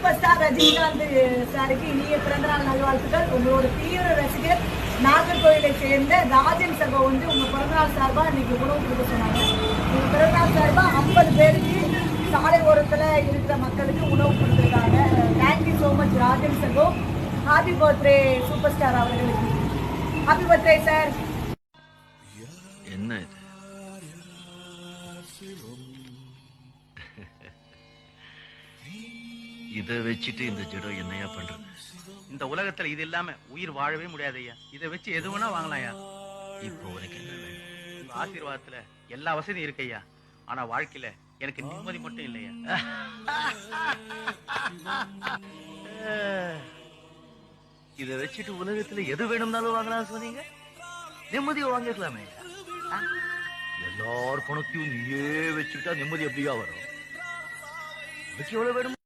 Super star Rajinikanth சாருக்கு இனிய பிறந்தநாள் நல்வாழ்த்துக்கள். உங்களோட தீவிர ரசிகர் நாகர்கோயிலை சேர்ந்த ராஜன் சகோ வந்து உங்க பிறந்தநாள் சார்பா இன்னைக்கு உணவு கொடுக்க சொன்னாங்க. உங்க பிறந்தநாள் சார்பா 50 பேருக்கு சாலை ஓரத்துல இருக்கிற மக்களுக்கு உணவு கொடுத்துருக்காங்க. தேங்க்யூ ஸோ மச் ராஜன் சகோ. ஹாப்பி பர்த்டே சூப்பர் ஸ்டார் அவர்களுக்கு. Happy birthday sir. என்ன இது? இதை வச்சுட்டு இந்த ஜடம் என்னையா பண்றது? இந்த உலகத்துல இது இல்லாம உயிர் வாழவே முடியாது ஐயா. இதை வச்சு எது வேணா வாங்கலாம்யா. இப்போ உனக்கு என்ன வேணும்? உங்க ஆசீர்வாதத்துல எல்லா வசதியும் இருக்கு ஐயா. ஆனா வாழ்க்கையில எனக்கு நிம்மதி மட்டும் இல்லையா. இதை வச்சுட்டு உலகத்துல எது வேணும்னாலும் வாங்கலாம் சொன்னீங்க. நிம்மதியை வாங்கிக்கலாமே. எல்லார் பணத்தையும் நீயே வச்சுக்கிட்டா நிம்மதி எப்படியா வரும்? எவ்வளவு வேணும்?